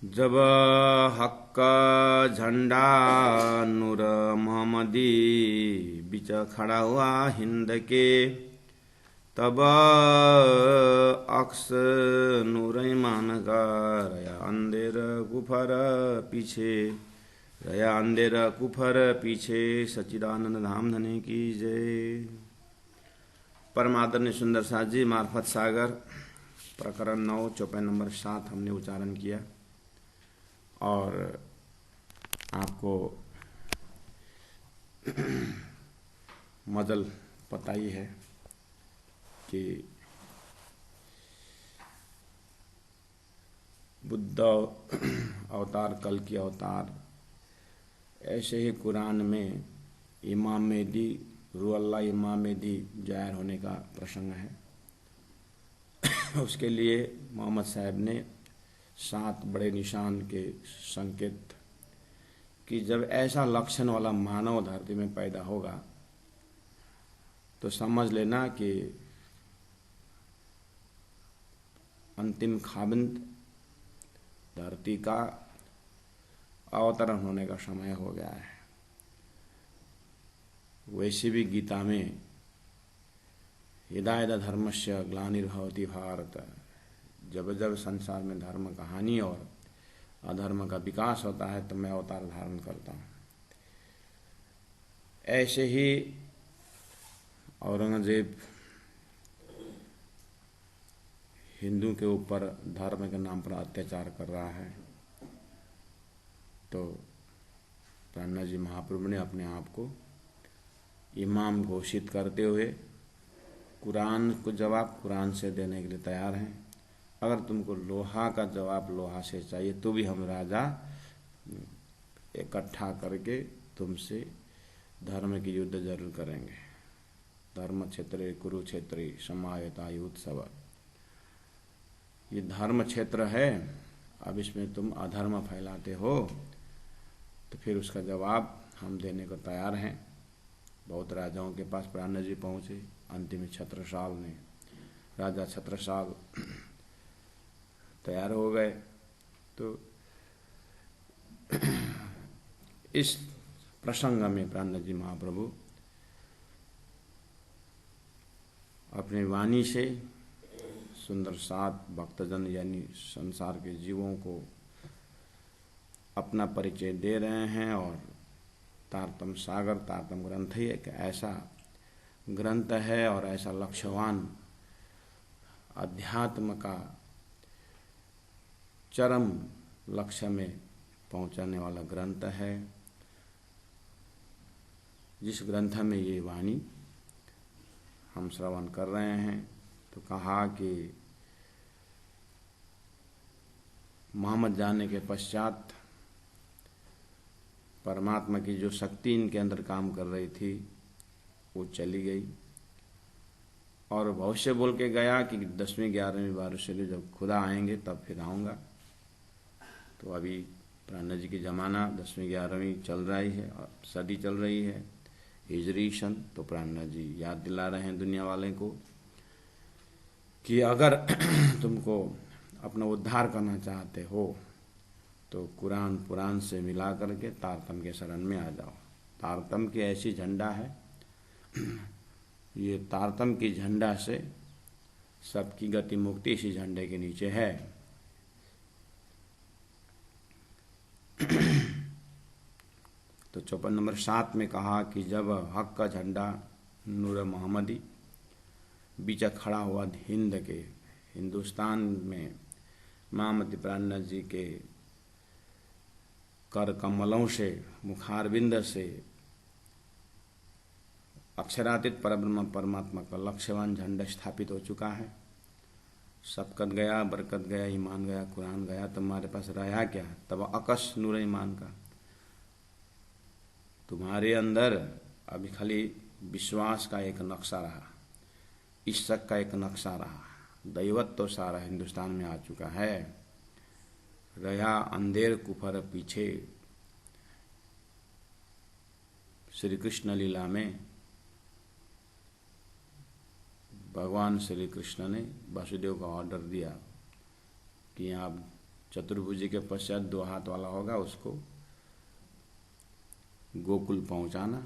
जब हक का झंडा नूर मोहम्मदी बीच खड़ा हुआ हिंद के, तब अक्स नूर ईमान का रया अंधेर कुफर पीछे, रया अंधेर कुफर पीछे। सच्चिदानंद धाम धनी की जय। परम आदरणीय सुंदर साथ जी मार्फत सागर प्रकरण 9 चौपाई नंबर 7 हमने उच्चारण किया और आपको मजल पता ही है कि बुद्ध अवतार, कल की अवतार, ऐसे ही कुरान में इमाम मेहदी रूहल्लाह इमाम मेहदी जाहिर होने का प्रसंग है। उसके लिए मोहम्मद साहब ने 7 बड़े निशान के संकेत कि जब ऐसा लक्षण वाला मानव धरती में पैदा होगा तो समझ लेना कि अंतिम खाबिंद धरती का अवतरण होने का समय हो गया है। वैसे भी गीता में हिदायत धर्मस्य ग्लानिर्भवति भारत, जब जब संसार में धर्म का हानि और अधर्म का विकास होता है तो मैं अवतार धारण करता हूँ। ऐसे ही औरंगजेब हिंदू के ऊपर धर्म के नाम पर अत्याचार कर रहा है, तो प्राणनाथ जी महाप्रभु ने अपने आप को इमाम घोषित करते हुए कुरान को जवाब कुरान से देने के लिए तैयार हैं। अगर तुमको लोहा का जवाब लोहा से चाहिए तो भी हम राजा इकट्ठा करके तुमसे धर्म की युद्ध जरूर करेंगे। धर्म क्षेत्रे कुरुक्षेत्रे समायता युत्सव, ये धर्म क्षेत्र है, अब इसमें तुम अधर्म फैलाते हो तो फिर उसका जवाब हम देने को तैयार हैं। बहुत राजाओं के पास प्राणनाथ जी पहुँचे। अंतिम छत्रसाल ने, राजा छत्रसाल तैयार हो गए। तो इस प्रसंग में प्राणनाथ जी महाप्रभु अपनी वाणी से सुंदर 7 भक्तजन यानी संसार के जीवों को अपना परिचय दे रहे हैं। और तारतम सागर, तारतम ग्रंथ ही एक ऐसा ग्रंथ है और ऐसा लक्ष्यवान अध्यात्म का चरम लक्ष्य में पहुंचाने वाला ग्रंथ है, जिस ग्रंथ में ये वाणी हम श्रवण कर रहे हैं। तो कहा कि मोहम्मद जाने के पश्चात परमात्मा की जो शक्ति इनके अंदर काम कर रही थी वो चली गई और भविष्य बोल के गया कि 10वीं 11वीं 12वीं जब खुदा आएंगे तब फिर आऊँगा। तो अभी प्राणनाथ जी की ज़माना 10वीं 11वीं चल रही है, सदी चल रही है, हिजरी सन। तो प्राणनाथ जी याद दिला रहे हैं दुनिया वाले को कि अगर तुमको अपना उद्धार करना चाहते हो तो कुरान पुराण से मिला करके तारतम के शरण में आ जाओ। तारतम की ऐसी झंडा है, ये तारतम की झंडा से सबकी गति मुक्ति इसी झंडे के नीचे है। तो चौपाई नंबर 7 में कहा कि जब हक का झंडा नूर मोहम्मदी बीच खड़ा हुआ हिंद के, हिंदुस्तान में महामती प्राणनाथ जी के कर कमलों से, मुखारबिंद से अक्षरातीत परब्रह्म परमात्मा का लक्ष्यवान झंडा स्थापित हो चुका है। सबकत गया, बरकत गया, ईमान गया, कुरान गया, तुम्हारे पास रहा क्या? तब अकस नूर ईमान का, तुम्हारे अंदर अभी खाली विश्वास का एक नक्शा रहा, इश्क का एक नक्शा रहा, दैवत्व तो सारा हिंदुस्तान में आ चुका है। रहा अंधेर कुफर पीछे। श्री कृष्ण लीला में भगवान श्री कृष्ण ने वासुदेव को ऑर्डर दिया कि आप चतुर्भुजी के पश्चात 2 हाथ वाला होगा, उसको गोकुल पहुंचाना।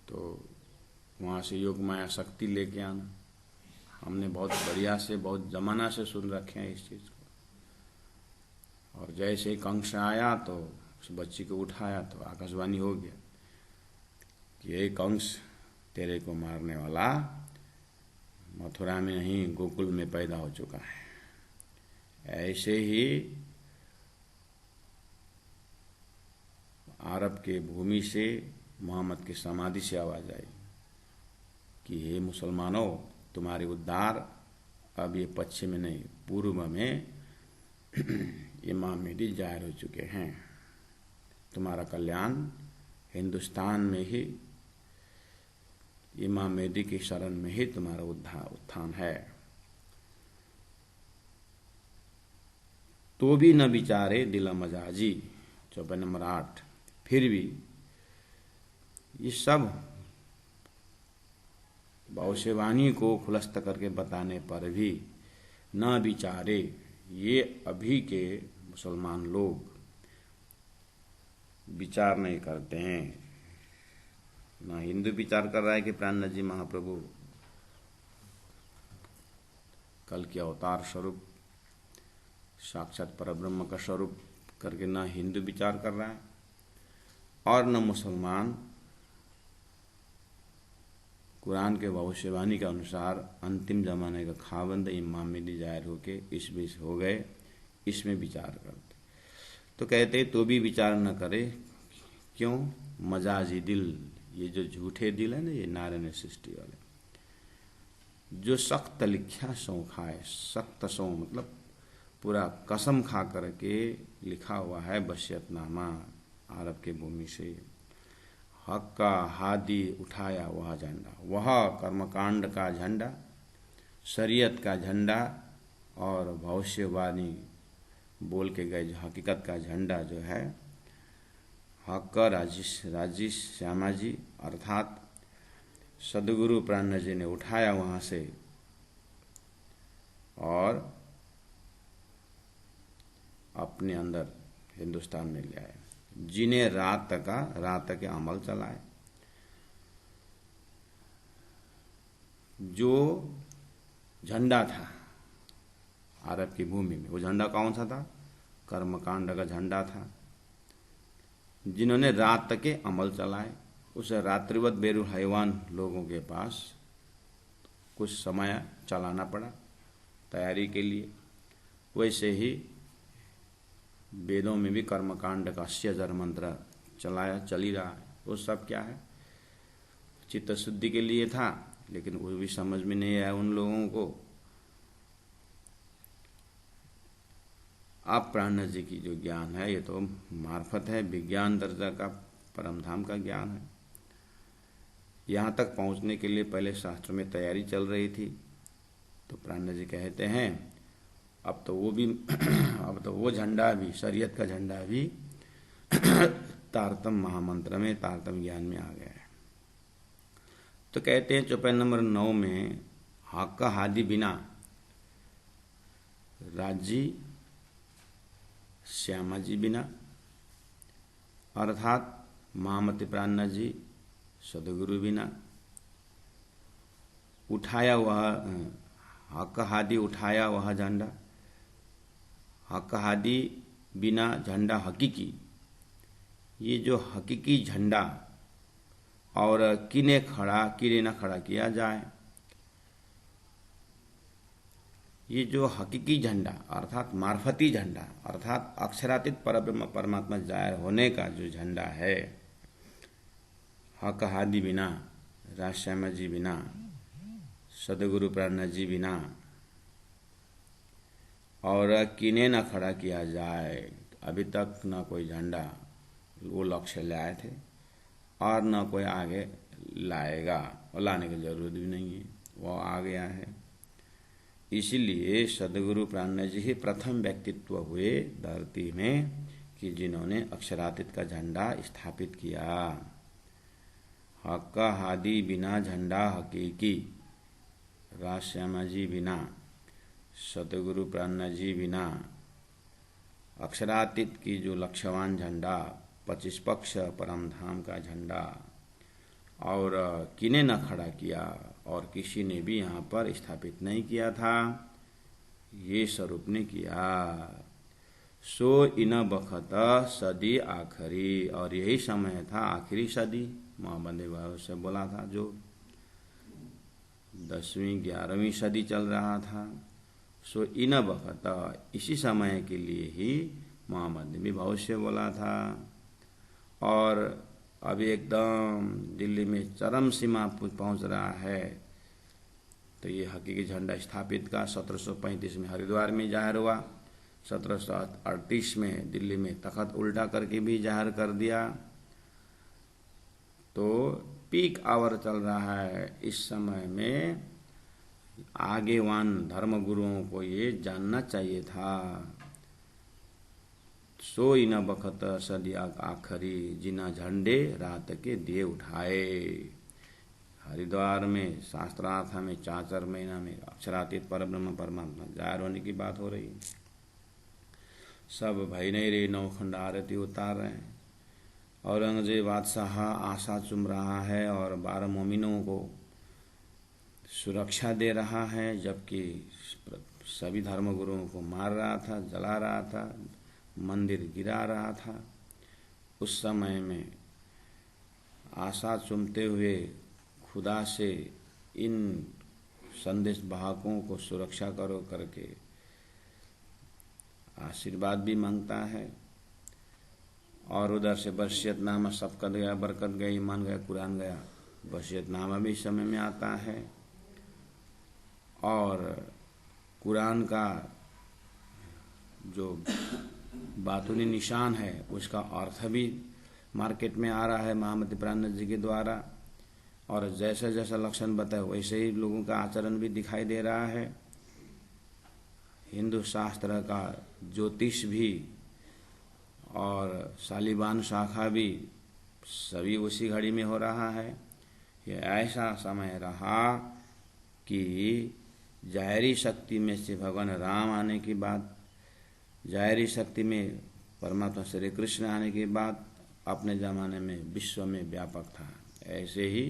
तो वहाँ से योग माया शक्ति लेके आना। हमने बहुत बढ़िया से, बहुत जमाना से सुन रखे हैं इस चीज़ को। और जैसे ही कंस आया तो उस बच्ची को उठाया तो आकाशवाणी हो गया कि ये कंस तेरे को मारने वाला मथुरा में नहीं गोकुल में पैदा हो चुका है। ऐसे ही अरब के भूमि से मोहम्मद की समाधि से आवाज आई कि हे मुसलमानों, तुम्हारे उद्धार अब ये पश्चिम में नहीं पूर्व में इमाम मेहदी जाहिर हो चुके हैं। तुम्हारा कल्याण हिंदुस्तान में ही इमाम मेहदी की शरण में ही तुम्हारा उत्थान है। तो भी न विचारे दिल मजाजी, चौपाई नंबर 8। फिर भी ये सब भविष्यवाणी को खुलस्त करके बताने पर भी न विचारे, ये अभी के मुसलमान लोग विचार नहीं करते हैं। ना हिंदू विचार कर रहा है कि प्राणनाथ जी महाप्रभु कल के अवतार स्वरूप साक्षात परब्रह्म का स्वरूप करके ना हिंदू विचार कर रहा है, और न मुसलमान कुरान के भविष्यवाणी के अनुसार अंतिम जमाने का खाबंद इमाम मेहदी जाहिर होके इस बीच हो गए, इसमें विचार करते। तो कहते तो भी विचार न करे, क्यों? मजाजी दिल, ये जो झूठे दिल है ना, ये नारायण सृष्टि वाले, जो सख्त लिखा सौ खाए। सख्त सौ मतलब पूरा कसम खा करके लिखा हुआ है वसीयतनामा अरब के भूमि से। हक का हादी उठाया वह झंडा, वह कर्मकांड का झंडा, शरीयत का झंडा और भविष्यवाणी बोल के गए जो हकीकत का झंडा जो है, हक का राजेश श्यामा जी अर्थात सदगुरु प्राणनाथ जी ने उठाया वहां से और अपने अंदर हिंदुस्तान में ले आए। जिन्हें रात के अमल चलाए, जो झंडा था अरब की भूमि में, वो झंडा कौन सा था? कर्मकांड का झंडा था। जिन्होंने रात के अमल चलाए, उसे रात्रिवत बेरुल हैवान लोगों के पास कुछ समय चलाना पड़ा तैयारी के लिए। वैसे ही वेदों में भी कर्मकांड का 80,000 मंत्र चलाया, चल ही रहा है। वो सब क्या है? चित्त शुद्धि के लिए था, लेकिन वो भी समझ में नहीं आया उन लोगों को। अब प्राणनाथ जी की जो ज्ञान है, ये तो मार्फत है, विज्ञान दर्जा का परम धाम का ज्ञान है। यहाँ तक पहुँचने के लिए पहले शास्त्र में तैयारी चल रही थी। तो प्राणनाथ जी कहते हैं अब तो वो झंडा भी, शरीयत का झंडा भी तारतम महामंत्र में, तारतम ज्ञान में आ गया है। तो कहते हैं चौपाई नंबर 9 में, हक का हादी बिना राजी श्यामा जी बिना, अर्थात महामती प्राणनाथ जी सदगुरु बिना, उठाया वह हक हादी, उठाया वह झंडा, हक हादी बिना झंडा हकीकी। ये जो हकीकी झंडा और किने न खड़ा किया जाए, ये जो हकीकी झंडा अर्थात मार्फती झंडा अर्थात अक्षरातीत परब्रह्म परमात्मा जाहिर होने का जो झंडा है, हक हादी बिना, राजश्यामा जी बिना, सदगुरु प्राणनाथ जी बिना और किने न खड़ा किया जाए, अभी तक न कोई झंडा वो लक्ष्य ले आए थे और न कोई आगे लाएगा, और लाने की जरूरत भी नहीं है, वो आ गया है। इसीलिए सदगुरु प्राणनाथ जी ही प्रथम व्यक्तित्व हुए धरती में कि जिन्होंने अक्षरातीत का झंडा स्थापित किया। हक हादी बिना झंडा हकीकी, राज श्यामा जी बिना, सतगुरु प्राणनाथ जी बिना, अक्षरातीत की जो लक्ष्यवान झंडा, 25 पक्ष परम धाम का झंडा, और किने न खड़ा किया और किसी ने भी यहाँ पर स्थापित नहीं किया था, ये स्वरूप ने किया। सो इन बखत सदी आखिरी, और यही समय था आखिरी सदी, मोहम्मद इकबाल से बोला था, जो 10वीं 11वीं सदी चल रहा था। सो इन बखत, इसी समय के लिए ही मोहम्मद ने भी भविष्य बोला था। और अभी एकदम दिल्ली में चरम सीमा पहुंच रहा है। तो ये हकीकी झंडा स्थापित का 1735 में हरिद्वार में जाहिर हुआ, 1738 में दिल्ली में तख्त उल्टा करके भी जाहिर कर दिया। तो पीक आवर चल रहा है। इस समय में आगेवान धर्मगुरुओं को ये जानना चाहिए था। सो इन बखत सदी आखरी, जिना झंडे रात के दिए उठाए। हरिद्वार में शास्त्रार्थ में चाचर महीना में अक्षरातीत परब्रह्म परमात्मा जाहिर होने की बात हो रही है। सब भाई नहीं रही, 9 खंड आरती उतार रहे हैं। औरंगजेब बादशाह आशा चुम रहा है और 12 मोमिनों को सुरक्षा दे रहा है, जबकि सभी धर्मगुरुओं को मार रहा था, जला रहा था, मंदिर गिरा रहा था। उस समय में आशा चुमते हुए खुदा से इन संदेश वाहकों को सुरक्षा करो करके आशीर्वाद भी मांगता है। और उधर से वसीयतनामा सबकत गया, बरकत गई, ईमान गया, कुरान गया। वसीयतनामा भी समय में आता है और कुरान का जो बातूनी निशान है उसका अर्थ भी मार्केट में आ रहा है मोहम्मद प्राणनाथ जी के द्वारा। और जैसा जैसा लक्षण बताए वैसे ही लोगों का आचरण भी दिखाई दे रहा है। हिंदू शास्त्र का ज्योतिष भी और शालिवान शाखा भी सभी उसी घड़ी में हो रहा है। ये ऐसा समय रहा कि जाहिरी शक्ति में से भगवान राम आने की बात, जाहिरी शक्ति में परमात्मा श्री कृष्ण आने के बाद अपने ज़माने में विश्व में व्यापक था। ऐसे ही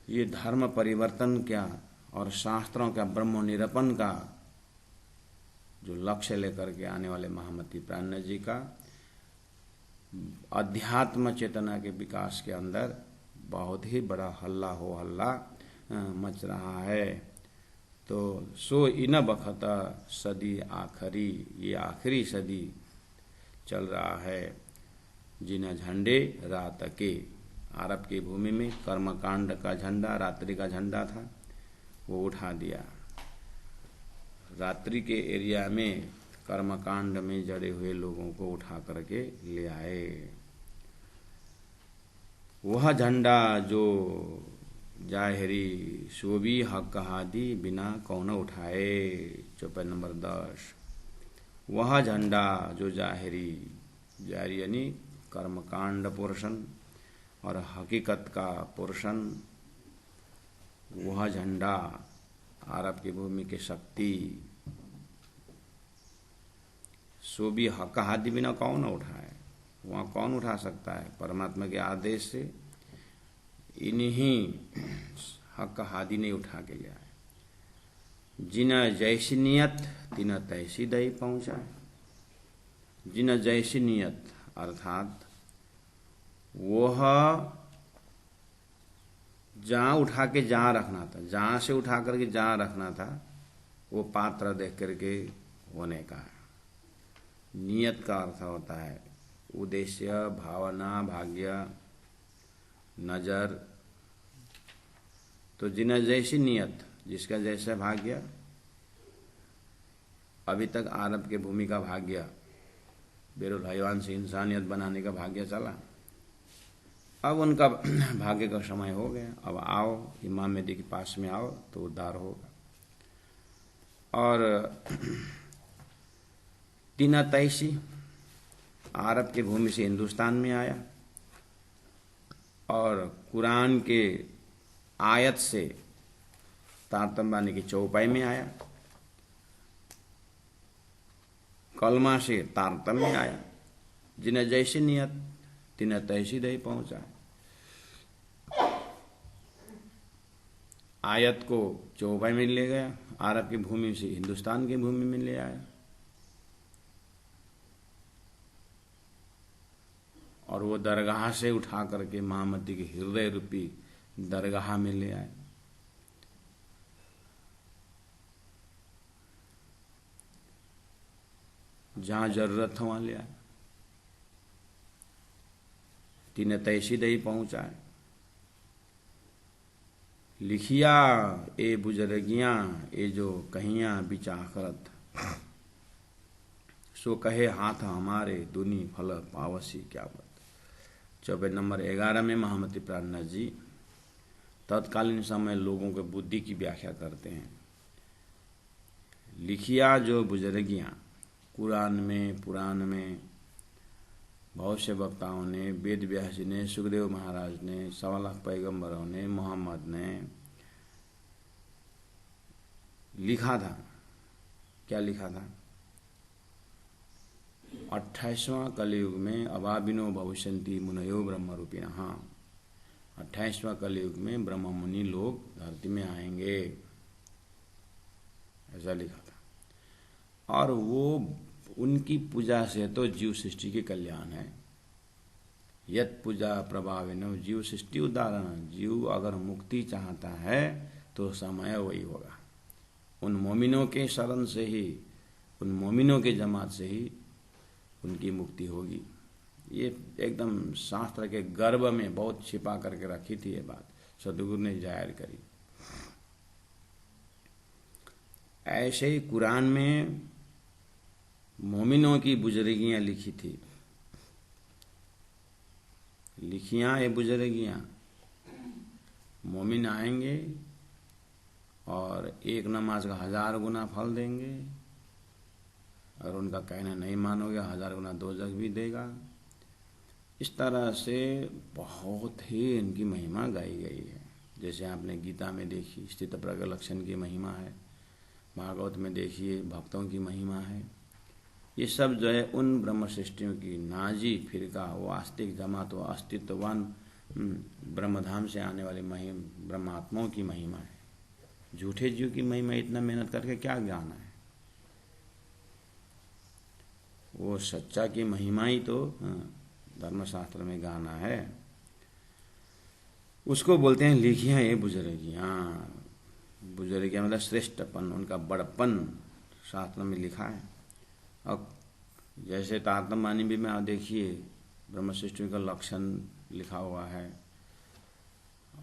ये धर्म परिवर्तन क्या और शास्त्रों का ब्रह्मनिरूपण का जो लक्ष्य लेकर के आने वाले मोहम्मद प्राणनाथ जी का अध्यात्म चेतना के विकास के अंदर बहुत ही बड़ा हल्ला हो हल्ला मच रहा है। तो सो इन बखत सदी आखरी, ये आखिरी सदी चल रहा है। जिन झंडे रात के, अरब की भूमि में कर्मकांड का झंडा, रात्रि का झंडा था, वो उठा दिया। रात्रि के एरिया में कर्मकांड में जड़े हुए लोगों को उठा करके ले आए। वह झंडा जो जाहिरी शोभी हक हादी बिना कौन उठाए, चौपाई नंबर 10। वह झंडा जो जाहिरी, जाहिरी यानी कर्मकांड पोर्शन और हकीकत का पोर्शन, वह झंडा अरब की भूमि की शक्ति शोभी हक हादी बिना कौन उठाए। वहाँ कौन उठा सकता है? परमात्मा के आदेश से इन्हीं हक हादी ने उठा के ले आए। जिन जैसी नियत तिन तैसी दही पहुंचाए। जिन जैसी नियत अर्थात वह जहाँ उठा के जहाँ रखना था, जहाँ से उठा करके जहाँ रखना था, वो पात्र देख करके होने का है। नियत का अर्थ होता है उद्देश्य, भावना, भाग्य, नजर। तो जिन जैसी नियत, जिसका जैसा भाग्य। अभी तक अरब के भूमि का भाग्य बेरुल हैवान से इंसानियत बनाने का भाग्य चला। अब उनका भाग्य का समय हो गया। अब आओ इमाम मेहदी के पास में आओ तो उद्धार होगा। और तीना तैसी अरब की भूमि से हिंदुस्तान में आया और कुरान के आयत से तारतम्य की चौपाई में आया, कलमा से तारतम्य आया, जिन्हें जैसी नियत तिन्हें तैसी दही पहुंचा। आयत को चौपाई में ले गया, अरब की भूमि से हिंदुस्तान की भूमि में ले आया, और वो दरगाह से उठा करके महामती के हृदय रूपी दरगाह में ले आए। जहां जरूरत था वहां ले आए, तिन्हें तैसी दही पहुंचाए। लिखिया ए बुजुर्गियां ए जो कहियां बिचाखरत, सो कहे हाथ हमारे दुनी फल पावसी क्या बात। चौपाई नंबर 11 में महामती प्राणनाथ जी तत्कालीन समय लोगों के बुद्धि की व्याख्या करते हैं। लिखिया जो बुजुर्गियां, कुरान में, पुराण में बहुत से वक्ताओं ने, वेद व्यास जी ने, सुखदेव महाराज ने, 1.25 लाख पैगंबरों ने, मोहम्मद ने लिखा था। क्या लिखा था? 28वां कलयुग में अभाविनो भविष्यन्ति मुनयो ब्रह्म रूपिणः। हाँ, 28वां कलयुग में ब्रह्म मुनि लोग धरती में आएंगे, ऐसा लिखा था। और वो उनकी पूजा से तो जीव सृष्टि के कल्याण है। यत पूजा प्रभाविनो जीव सृष्टि उदाहरण। जीव अगर मुक्ति चाहता है तो समय वही होगा। उन मोमिनों के शरण से ही, उन मोमिनों के जमात से ही उनकी मुक्ति होगी। ये एकदम शास्त्र के गर्भ में बहुत छिपा करके रखी थी ये बात, सदगुरु ने जाहिर करी। ऐसे ही कुरान में मोमिनों की बुजुर्गियां लिखी थी। लिखियां ये बुजुर्गियां, मोमिन आएंगे और एक नमाज का 1000 गुना फल देंगे, और उनका कहना नहीं मानोगे 1000 गुना दोजख भी देगा। इस तरह से बहुत ही इनकी महिमा गाई गई है। जैसे आपने गीता में देखी स्थित प्रज्ञ लक्षण की महिमा है, भागवत में देखिए भक्तों की महिमा है। ये सब जो है उन ब्रह्म सृष्टियों की नाजी फिरका, वो आस्तिक जमात, वो अस्तित्ववान ब्रह्मधाम से आने वाली ब्रह्मात्माओं की महिमा है। झूठे जीव की महिमा इतना मेहनत करके क्या ज्ञान है? वो सच्चा की महिमा ही तो धर्मशास्त्र में गाना है। उसको बोलते हैं लिखियां ये बुजुर्गियां। बुजुर्गियां मतलब श्रेष्ठपन, उनका बड़पन शास्त्र में लिखा है। और जैसे तारतम्य भी में आप देखिए ब्रह्म सृष्टियों का लक्षण लिखा हुआ है,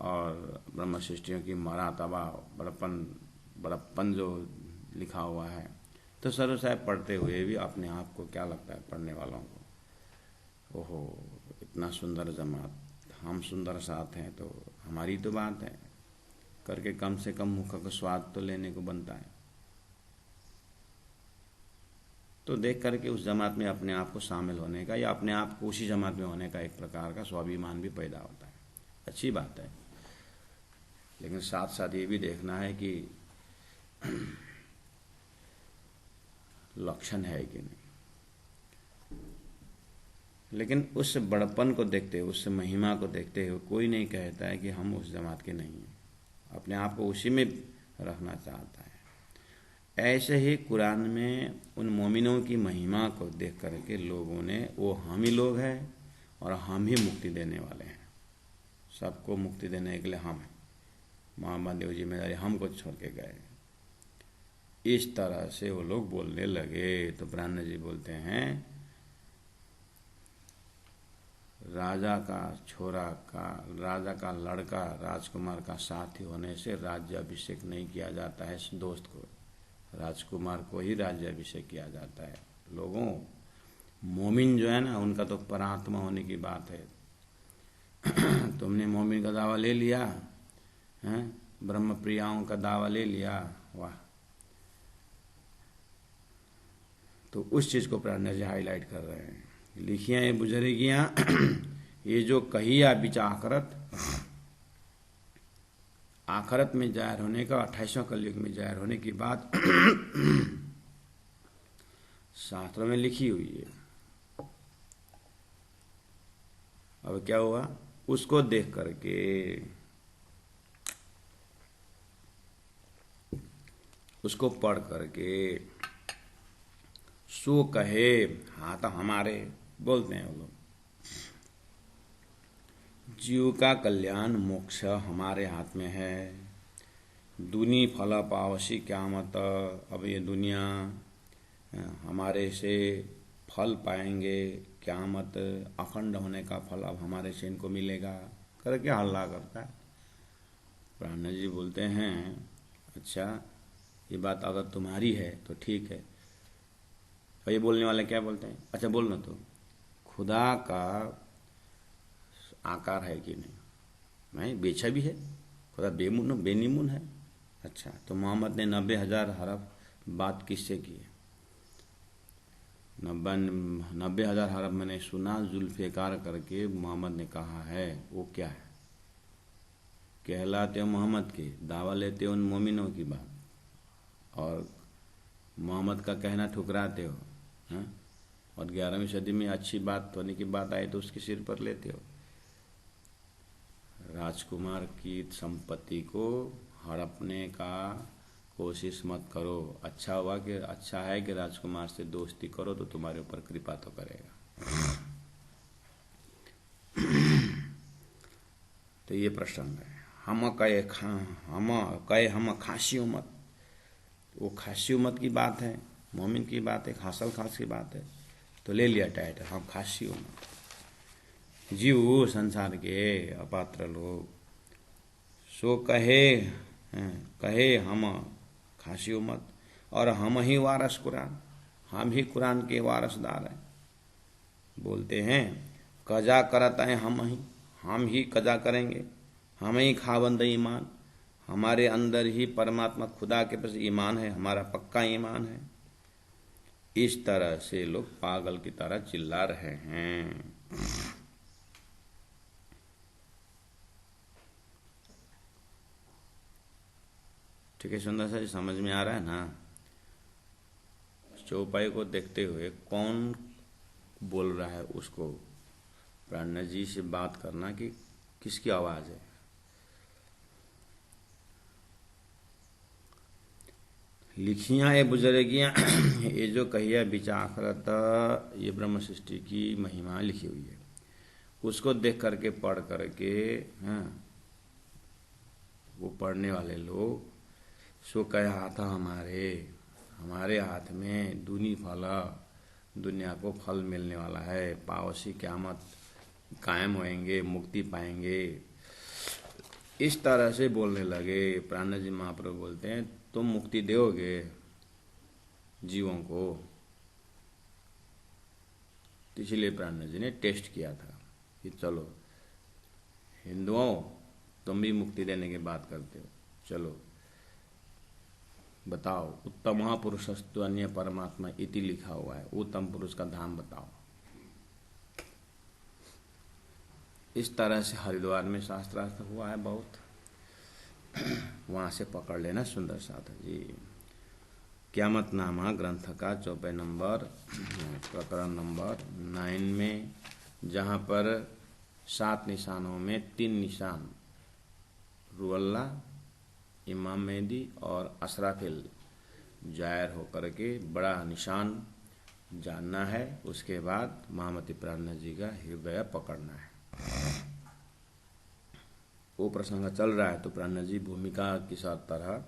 और ब्रह्म सृष्टियों की मरातबा, बड़प्पन जो लिखा हुआ है। तो सर साहब पढ़ते हुए भी अपने आप को क्या लगता है पढ़ने वालों को, ओहो इतना सुंदर जमात, हम सुंदर साथ हैं तो हमारी तो बात है करके कम से कम मुख का स्वाद तो लेने को बनता है। तो देख करके उस जमात में अपने आप को शामिल होने का, या अपने आप को उसी जमात में होने का एक प्रकार का स्वाभिमान भी पैदा होता है। अच्छी बात है, लेकिन साथ साथ ये भी देखना है कि लक्षण है कि नहीं। लेकिन उस बड़पन को देखते हुए, उस महिमा को देखते हुए कोई नहीं कहता है कि हम उस जमात के नहीं हैं, अपने आप को उसी में रखना चाहता है। ऐसे ही कुरान में उन मोमिनों की महिमा को देख करके लोगों ने, वो हम ही लोग हैं और हम ही मुक्ति देने वाले हैं, सबको मुक्ति देने के लिए हम हैं, मोहम्मद देव जिम्मेदारी हमको छोड़ के गए, इस तरह से वो लोग बोलने लगे। तो प्राणनाथ जी बोलते हैं राजा का छोरा का, राजा का लड़का राजकुमार का साथी होने से राज्य अभिषेक नहीं किया जाता है दोस्त को, राजकुमार को ही राज्य अभिषेक किया जाता है। लोगों, मोमिन जो है ना, उनका तो परात्मा होने की बात है। तुमने मोमिन का दावा ले लिया है, ब्रह्म प्रियाओं का दावा ले लिया, वाह। तो उस चीज को प्राणनाथ जी हाईलाइट कर रहे हैं। लिखियां ये बुजुर्गियां ये जो कहिया बिचाकरत, आखिरत में जाहिर होने का, 28वें कलयुग में जाहिर होने की बात शास्त्रों में लिखी हुई है। अब क्या हुआ, उसको देख करके उसको पढ़ करके सो कहे, हाँ तो हमारे बोलते हैं वो लोग, जीव का कल्याण मोक्ष हमारे हाथ में है। दुनी फल पावसी क्यामत, अब ये दुनिया हमारे से फल पाएंगे, क्यामत अखंड होने का फल अब हमारे से इनको मिलेगा, करके हल्ला करता है। ब्रह्मण जी बोलते हैं, अच्छा ये बात अगर तुम्हारी है तो ठीक है। और ये बोलने वाले क्या बोलते हैं, अच्छा बोलना तो खुदा का आकार है कि नहीं, मैं बेचा भी है, खुदा बेमुन बेनीमुन है। अच्छा तो मोहम्मद ने 90,000 हरफ बात किससे की है? 90,000 हरफ मैंने सुना, जुल्फ़िकार करके मोहम्मद ने कहा है, वो क्या है? कहलाते हो मोहम्मद के, दावा लेते हो उन मोमिनों की बात, और मोहम्मद का कहना ठुकराते हो, हाँ? और 11वीं सदी में अच्छी बात होने की बात आई तो उसके सिर पर लेते हो। राजकुमार की संपत्ति को हड़पने का कोशिश मत करो। अच्छा हुआ कि अच्छा है कि राजकुमार से दोस्ती करो तो तुम्हारे ऊपर कृपा तो करेगा। तो ये प्रसंग है। हम खासियों मत, वो खासियों मत की बात है, मोमिन की बात है, खासल खास की बात है, तो ले लिया टाइटल, हम खासियों मत। जीव संसार के अपात्र लोग सो कहे हम खासियों मत, और हम ही वारस कुरान, हम ही कुरान के वारसदार हैं। बोलते हैं कजा करता है हम ही कजा करेंगे, हम ही खाबंद ईमान, हमारे अंदर ही परमात्मा खुदा के पास ईमान है, हमारा पक्का ईमान है। इस तरह से लोग पागल की तरह चिल्ला रहे हैं। ठीक है, सुंदर सा जी, समझ में आ रहा है ना? चौपाई को देखते हुए कौन बोल रहा है उसको प्राण जी से बात करना कि किसकी आवाज है। लिखियां ये बुजुर्गियां ये जो कहिया बिचाखरत, ये ब्रह्म सृष्टि की महिमा लिखी हुई है, उसको देख करके पढ़ करके, हाँ, वो पढ़ने वाले लोग सो कहा था हमारे हाथ में दूनी फल, दुनिया को फल मिलने वाला है, पावसी क्यामत कायम होएंगे, मुक्ति पाएंगे। इस तरह से बोलने लगे। प्राण जी महाप्रभु बोलते हैं तुम मुक्ति दोगे जीवों को, इसलिए प्राण जी ने टेस्ट किया था कि चलो हिंदुओं तुम भी मुक्ति देने की बात करते हो, चलो बताओ उत्तम पुरुषस्तु अन्य परमात्मा इति लिखा हुआ है, उत्तम पुरुष का धाम बताओ। इस तरह से हरिद्वार में शास्त्रार्थ हुआ है बहुत, वहां से पकड़ लेना सुंदर साथ जी। क्यामतनामा ग्रंथ का 54 नंबर प्रकरण नंबर 9 में, जहां पर 7 निशानों में 3 निशान रुअल्ला, इमाम मेहदी और असराफिल जाहिर होकर के बड़ा निशान जानना है। उसके बाद महामती प्राण जी का हृदय पकड़ना है। वो प्रसंग चल रहा है तो प्राण जी भूमिका की तरह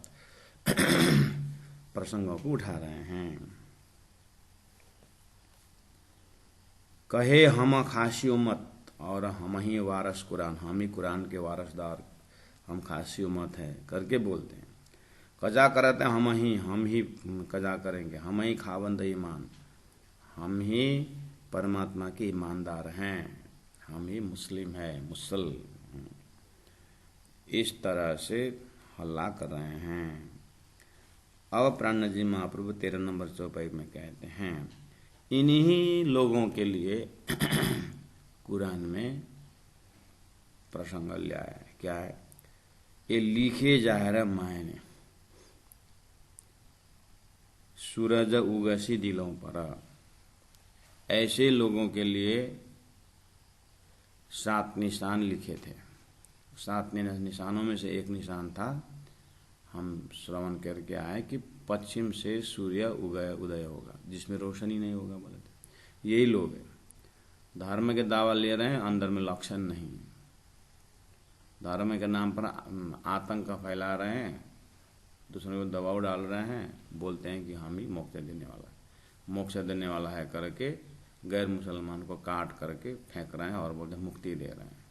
प्रसंगों को उठा रहे हैं। कहे हम खासियों मत, और हम ही वारस कुरान, हम ही कुरान के वारसदार, हम खासियों मत है करके बोलते हैं। कजा करते हम ही कजा करेंगे, हम ही खाबंद ईमान, हम ही परमात्मा के ईमानदार हैं, हम ही मुस्लिम है मुसल। इस तरह से हल्ला कर रहे हैं। अब प्राण जी महाप्रभु 13 नंबर चौपाई में कहते हैं इन्हीं लोगों के लिए कुरान में प्रसंग लिया है। क्या है? ये लिखे जाहिर मायने सूरज उगसी दिलों पर। ऐसे लोगों के लिए 7 निशान लिखे थे। 7 निशानों में से एक निशान था, हम श्रवण करके आए कि पश्चिम से सूर्य उदय होगा, जिसमें रोशनी नहीं होगा बोले थे। यही लोग हैं, धर्म के दावा ले रहे हैं, अंदर में लक्षण नहीं है। धर्म के नाम पर आतंक फैला रहे हैं, दूसरों को दबाव डाल रहे हैं, बोलते हैं कि हम ही मोक्ष देने वाला है, मोक्ष देने वाला है करके गैर मुसलमान को काट करके फेंक रहे हैं और बोलते हैं मुक्ति दे रहे हैं।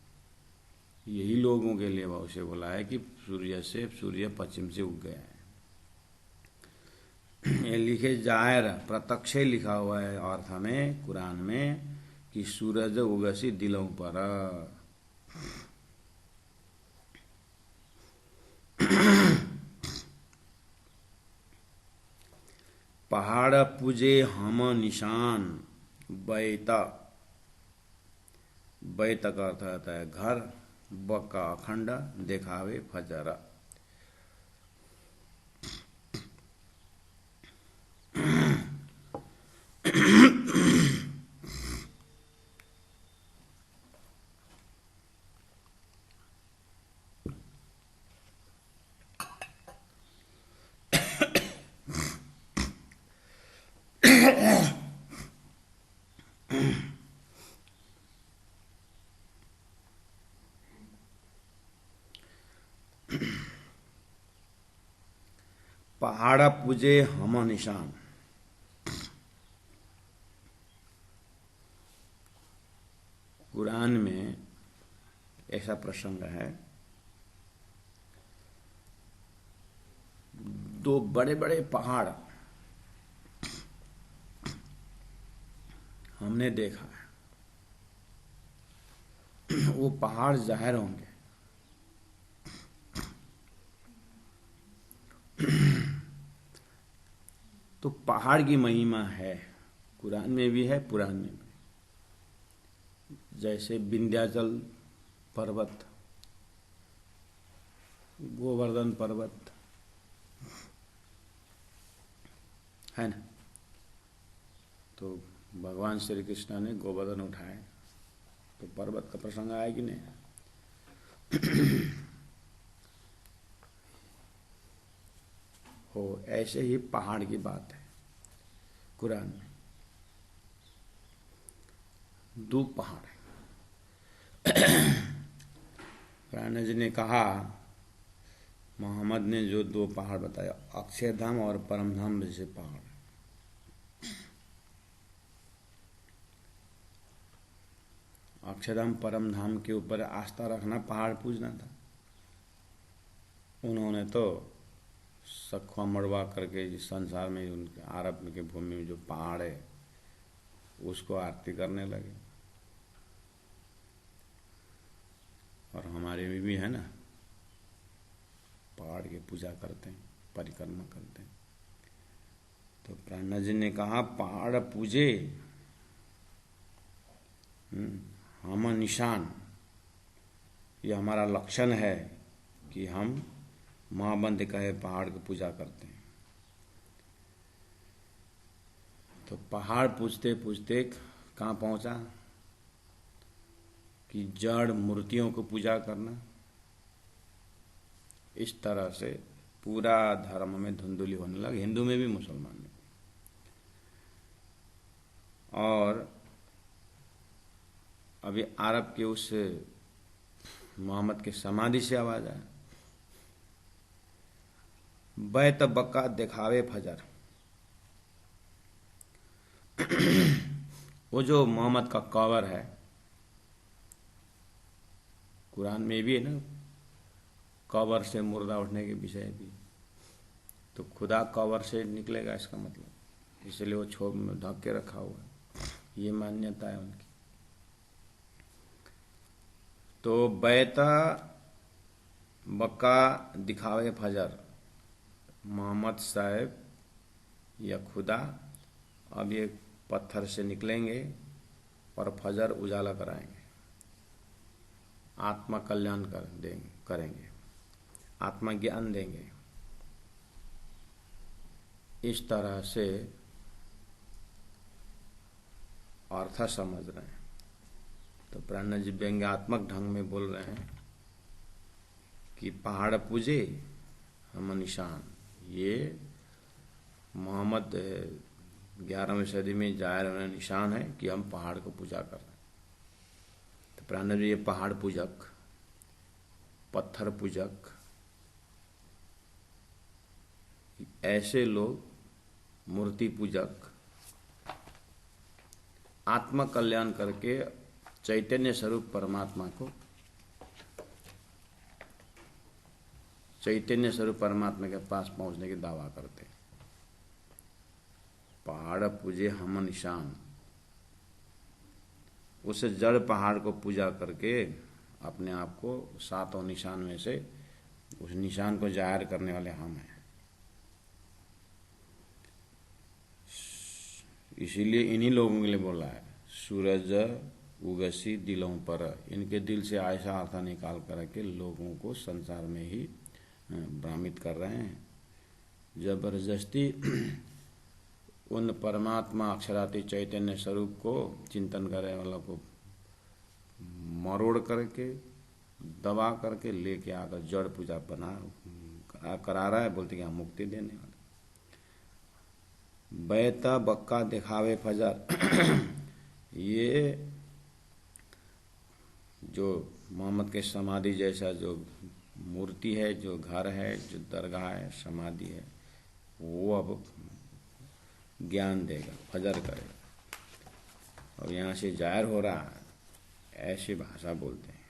यही लोगों के लिए भविष्य बोला है कि सूर्य पश्चिम से उग गया है। ये लिखे जाहिर प्रत्यक्ष लिखा हुआ है अर्थ में कुरान में कि सूरज उगसी दिलों पर। पहाड़ पूजे हम निशान, बैत का अर्थ होता है घर, ब का अखंड, देखावे फजर। पहाड़ पूजे हम निशान। कुरान में ऐसा प्रसंग है, 2 बड़े बड़े पहाड़ हमने देखा है। वो पहाड़ जाहिर होंगे, तो पहाड़ की महिमा है, कुरान में भी है, पुराण में भी। जैसे विंध्याचल पर्वत, गोवर्धन पर्वत है ना, तो भगवान श्री कृष्ण ने गोवर्धन उठाए, तो पर्वत का प्रसंग आया कि नहीं? हो, ऐसे ही पहाड़ की बात है कुरान में। 2 पहाड़ है। कुरान जी ने कहा, मोहम्मद ने जो 2 पहाड़ बताया, अक्षरधाम और परमधाम जैसे पहाड़। अक्षरधाम परमधाम के ऊपर आस्था रखना पहाड़ पूजना था। उन्होंने तो सखुआ मड़वा करके जिस संसार में उनके अरब के भूमि में जो पहाड़ है उसको आरती करने लगे। और हमारे में भी है ना, पहाड़ की पूजा करते हैं, परिक्रमा करते हैं। तो प्राणा जी ने कहा पहाड़ पूजे हम निशान, ये हमारा लक्षण है कि हम महाबंद कहे पहाड़ की पूजा करते हैं। तो पहाड़ पूजते पूजते कहाँ पहुंचा कि जड़ मूर्तियों को पूजा करना। इस तरह से पूरा धर्म में धुंधली होने लगा, हिंदू में भी मुसलमान में। और अभी अरब के उस मोहम्मद की समाधि से आवाज आया, बैत बक्का दिखावे फजर। वो जो मोहम्मद का कवर है, कुरान में भी है ना, कवर से मुर्दा उठने के विषय भी। तो खुदा कवर से निकलेगा इसका मतलब, इसलिए वो छोप में ढक के रखा हुआ है, ये मान्यता है उनकी। तो बैता बक्का दिखावे फजर, मोहम्मद साहब या खुदा अब ये पत्थर से निकलेंगे और फजर उजाला कराएंगे, आत्मा कल्याण करेंगे। आत्मज्ञान देंगे। इस तरह से अर्थ समझ रहे हैं। तो प्राण जी व्यंग्यात्मक ढंग में बोल रहे हैं कि पहाड़ पूजे हम निशान। ये मोहम्मद 11वीं सदी में जाहिर होने निशान है कि हम पहाड़ को पूजा कर रहे हैं। तो प्राण जी ये पहाड़ पूजक, पत्थर पूजक, ऐसे लोग, मूर्ति पूजक आत्म कल्याण करके चैतन्य स्वरूप परमात्मा को, चैतन्य स्वरूप परमात्मा के पास पहुंचने की दावा करते हैं। पहाड़ पूजे हम निशान, उस जड़ पहाड़ को पूजा करके अपने आप को सातों निशान में से उस निशान को जाहिर करने वाले हम हैं। इसीलिए इन्हीं लोगों के लिए बोला है सूरज उगसी दिलों पर। इनके दिल से ऐसा अर्थ निकाल करके लोगों को संसार में ही भ्रमित कर रहे हैं। जबरदस्ती उन परमात्मा अक्षराती चैतन्य स्वरूप को चिंतन करने वालों को मरोड़ करके, दबा करके लेके आकर जड़ पूजा बना करा रहा है। बोलते कि हम मुक्ति देने वाले। बैता बक्का दिखावे फजर। ये जो मोहम्मद के समाधि जैसा जो मूर्ति है, जो घर है, जो दरगाह है, समाधि है, वो अब ज्ञान देगा, फजर करेगा। और यहाँ से जाहिर हो रहा है, ऐसी भाषा बोलते हैं।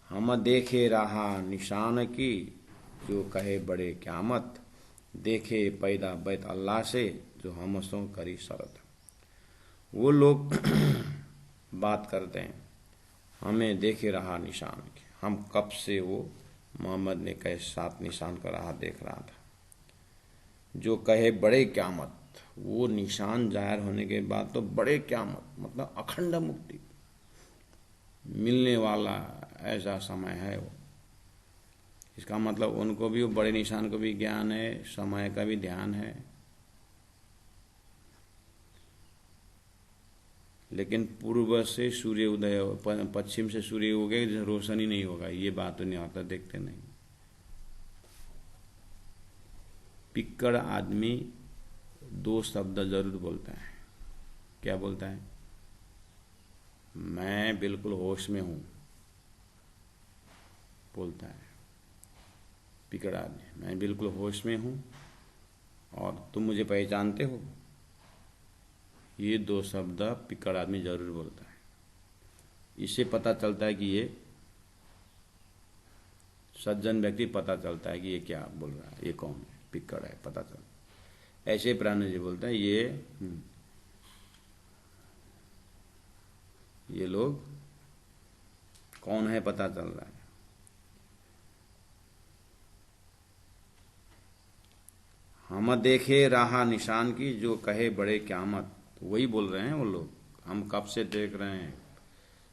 हम देखे रहा निशान की, जो कहे बड़े क़यामत, देखे पैदा बैत अल्लाह से, जो हम सो करी शरत। वो लोग बात करते हैं हमें देखे रहा निशान की। हम कब से वो मोहम्मद ने कहे 7 निशान का राह देख रहा था। जो कहे बड़े क़यामत, वो निशान जाहिर होने के बाद तो बड़े क़यामत मतलब अखंड मुक्ति मिलने वाला ऐसा समय है वो। इसका मतलब उनको भी वो बड़े निशान को भी ज्ञान है, समय का भी ध्यान है, लेकिन पूर्व से सूर्य उदय, पश्चिम से सूर्य उगे, रोशनी नहीं होगा, ये बात तो नहीं आता, देखते नहीं। पिक्कड़ आदमी 2 शब्द जरूर बोलता है। क्या बोलता है? मैं बिल्कुल होश में हूं, बोलता है पिक्कड़ आदमी। मैं बिल्कुल होश में हूं और तुम मुझे पहचानते हो। ये 2 शब्द पिक्कड़ आदमी जरूर बोलता है। इससे पता चलता है कि ये सज्जन व्यक्ति, पता चलता है कि ये क्या बोल रहा है, ये कौन है, पिक्कड़ है, पता चलता। ऐसे प्राण जी बोलते हैं ये लोग कौन है पता चल रहा है। हम देखे राह निशान की, जो कहे बड़े क़यामत, वही बोल रहे हैं वो लोग। हम कब से देख रहे हैं,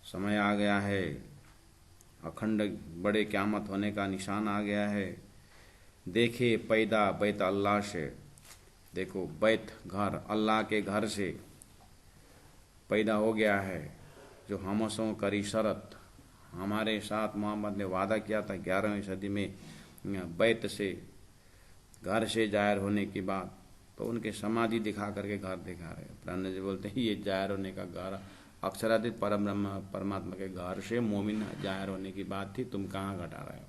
समय आ गया है, अखंड बड़े क़यामत होने का निशान आ गया है। देखे पैदा बैत अल्लाह से, देखो बैत घर, अल्लाह के घर से पैदा हो गया है, जो हमसों करी शरत, हमारे साथ मोहम्मद ने वादा किया था 11वीं सदी में बैत से, घर से जाहिर होने की बात। तो उनके समाधि दिखा करके घर दिखा रहे। प्राण जी बोलते हैं ये जाहिर होने का घर अक्षरातीत परम ब्रह्म परमात्मा के घर से मोमिन जाहिर होने की बात थी, तुम कहाँ घटा रहे हो।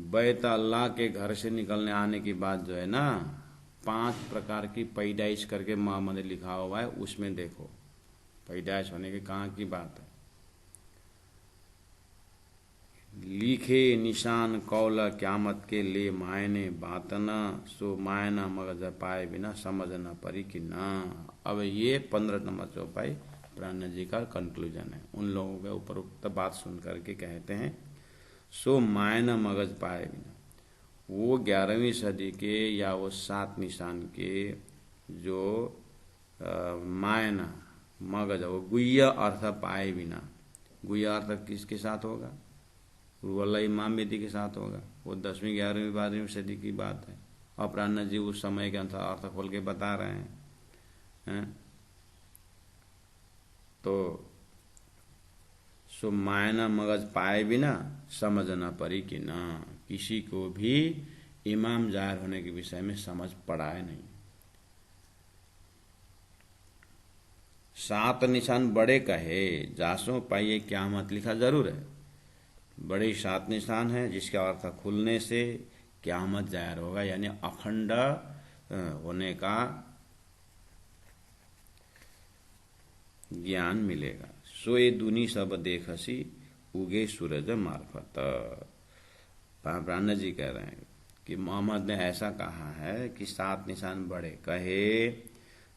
बैत अल्लाह के घर से निकलने आने की बात जो है ना, 5 प्रकार की पैदाइश करके मोहम्मद ने लिखा हुआ है, उसमें देखो पैदाइश होने की कहाँ की बात है। लिखे निशान कौल क़यामत के ले मायने बात न, सो मायना मगज पाए बिना समझ न परी कि ना। अब ये 15 नंबर चौपाई प्राण जी का कंक्लूजन है। उन लोगों के ऊपर उक्त बात सुन करके कहते हैं सो मायना मगज पाए बिना, वो 11वीं सदी के या वो 7 निशान के जो मायना मगज, वो गुह्य अर्थ पाए बिना, गुह्य अर्थ किसके साथ होगा? रुवल्ला इमाम मेहदी के साथ होगा। वो 10वीं 11वीं 12वीं सदी की बात है। और प्राणनाथ जी उस समय के अनुसार अर्थ खोल के बता रहे हैं। तो सो मायना मगज पाए बिना समझ न पड़ी कि ना, किसी को भी इमाम जाहिर होने के विषय में समझ पड़ा है नहीं। 7 निशान बड़े कहे जासों पाइए क़यामत, लिखा जरूर है। बड़े 7 निशान है जिसका अर्थ खुलने से क़यामत जाहिर होगा, यानी अखंड होने का ज्ञान मिलेगा। सोए दुनी सब देखसी उगे सूरज मार्फत। प्राणनाथ जी कह रहे हैं कि मोहम्मद ने ऐसा कहा है कि 7 निशान बड़े कहे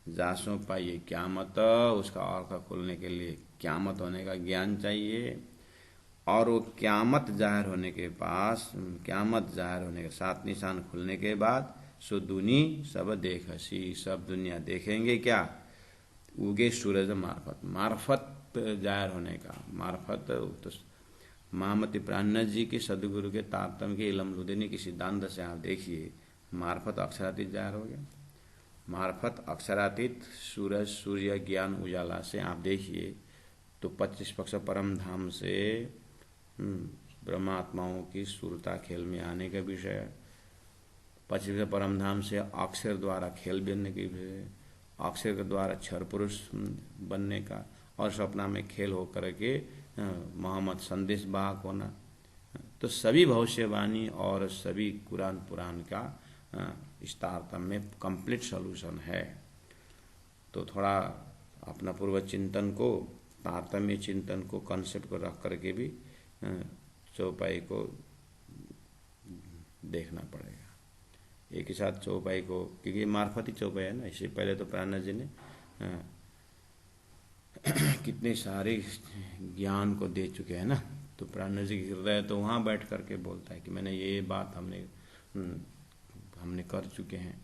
जासों पाइए क़यामत, उसका अर्थ खुलने के लिए क़यामत होने का ज्ञान चाहिए। और वो क़यामत जाहिर होने के पास, क़यामत जाहिर होने के 7 निशान खुलने के बाद सो दुनी सब देखसी, सब दुनिया देखेंगे क्या, उगे सूरज मार्फत, मार्फत जाहिर होने का। मार्फत तो महामती प्राणनाथ जी के सदगुरु के तारतम्य के इलम लुधिनी के सिद्धांत से आप देखिए, मार्फत अक्षरातीत जाहिर हो गया। मार्फत अक्षरातीत सूरज, सूर्य, ज्ञान, उजाला से आप देखिए तो 25 पक्ष परम धाम से ब्रह्मात्माओं की सुरता खेल में आने का विषय, 25 परम धाम से अक्षर द्वारा खेल बनने की विषय, अक्षर के द्वारा क्षर पुरुष बनने का, और सपना में खेल हो करके मोहम्मद संदेश वाहक होना। तो सभी भविष्यवाणी और सभी कुरान पुराण का इस तारतम्य में कंप्लीट सॉल्यूशन है। तो थोड़ा अपना पूर्व चिंतन को, तारतम्य चिंतन को, कॉन्सेप्ट को रख करके भी चौपाई को देखना पड़ेगा। एक ही साथ चौपाई को, क्योंकि मार्फत ही चौपाई है ना। इससे पहले तो प्राणनाथ जी ने कितने सारे ज्ञान को दे चुके हैं ना। तो प्राणनाथ जी की हृदय तो वहाँ बैठ करके बोलता है कि मैंने ये बात हमने कर चुके हैं।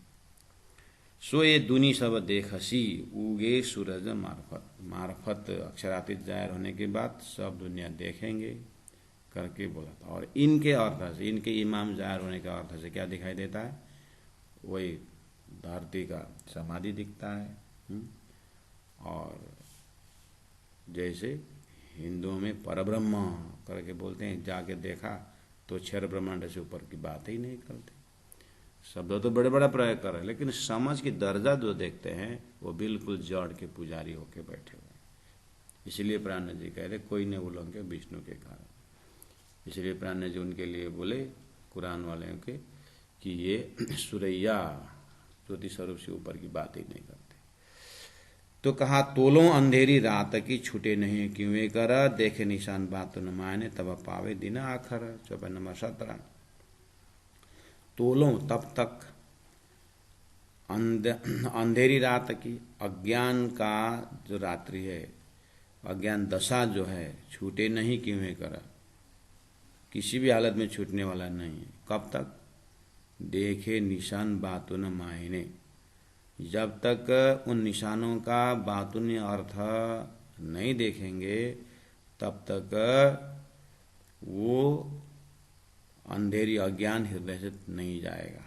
सो ये दुनी सब देखसी उगे सूरज मार्फत, मार्फत अक्षरातीत जाहिर होने के बाद सब दुनिया देखेंगे करके बोला था। और इनके अर्थ से, इनके इमाम जाहिर होने का अर्थ से क्या दिखाई देता है, वही धरती का समाधि दिखता है। और जैसे हिंदुओं में परब्रह्म करके बोलते हैं, जाके देखा तो क्षर ब्रह्मांड से ऊपर की बात ही नहीं करते। शब्द तो बड़े बड़ा प्रयोग कर रहे हैं, लेकिन समझ की दर्जा जो देखते हैं वो बिल्कुल जड़ के पुजारी होके बैठे हुए हैं। इसलिए प्राणनाथ जी कह रहे कोई नहीं बोलोगे विष्णु के कारण। इसलिए प्राणनाथ जी उनके लिए बोले कुरान वाले के कि ये सुरैया ज्योति स्वरूप से ऊपर की बात ही नहीं करते। तो कहा तोलो अंधेरी रात की छूटे नहीं क्यों कर, देखे निशान बात न मायने तब पावे दिन आखर। चौपाई नंबर 17। तोलो तब तक अंधेरी रात की, अज्ञान का जो रात्रि है, अज्ञान दशा जो है, छूटे नहीं क्यों कर, किसी भी हालत में छूटने वाला नहीं है। कब तक, देखे निशान बातों न मायने, जब तक उन निशानों का बातुन्य अर्थ नहीं देखेंगे तब तक वो अंधेरी अज्ञान हृदय से नहीं जाएगा।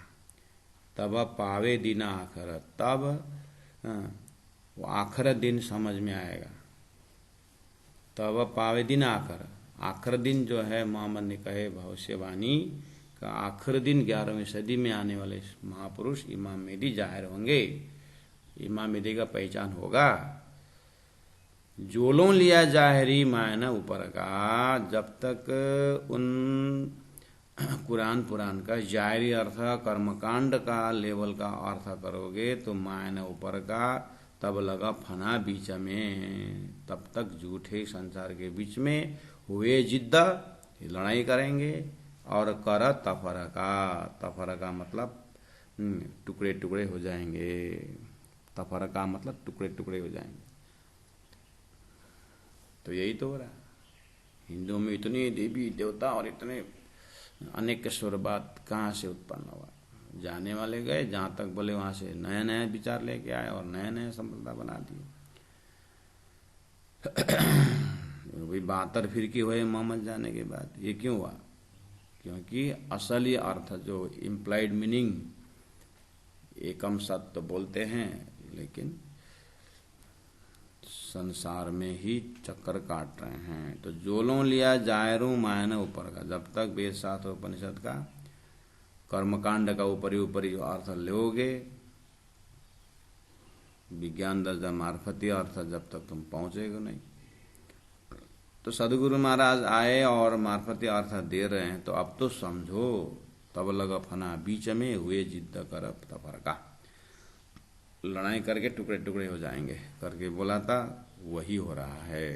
तब पावे दिन आखर, तब वो आखर दिन समझ में आएगा। तब पावे दिन आखर, आखिर दिन जो है मोहम्मद ने कहे भविष्यवाणी का आखिर दिन 11वीं सदी में आने वाले महापुरुष इमाम मेहदी जाहिर होंगे। इमाम मेहदी का पहचान होगा, जोलों लिया जाहिरी मायना ऊपर का, जब तक उन कुरान पुराण का जाहिरी अर्थ, कर्मकांड का लेवल का अर्थ करोगे तो मायना ऊपर का, तब लगा फना बीच में, तब तक झूठे संसार के बीच में हुए जिद्दा, लड़ाई करेंगे। और कर तफरका, तफरका मतलब टुकड़े टुकड़े हो जाएंगे। तफरका मतलब टुकड़े टुकड़े हो जाएंगे। तो यही तो हो रहा है। हिंदुओं में इतनी देवी देवता और इतने अनेक स्वर बात कहाँ से उत्पन्न हुआ। जाने वाले गए जहाँ तक बोले वहाँ से नया नया विचार लेके आए और नया नया संप्रदाय बना दिए। वही 72 फिरकी हुए मोहम्मद जाने के बाद। ये क्यों हुआ? क्योंकि असली अर्थ जो इम्प्लाइड मीनिंग एकम सत तो बोलते हैं, लेकिन संसार में ही चक्कर काट रहे हैं। तो जोलों लिया जायरू मायन ऊपर का, जब तक वेद शास्त्र उपनिषद का कर्मकांड का ऊपरी ऊपरी जो अर्थ लोगे, विज्ञान दर्जा मार्फती अर्थ जब तक तुम पहुंचेगे नहीं। तो सदगुरु महाराज आए और मार्फती अर्थ दे रहे हैं, तो अब तो समझो तब लग फना बीच में हुए जिद्द कर तफर का, लड़ाई करके टुकड़े टुकड़े हो जाएंगे करके बोला था, वही हो रहा है।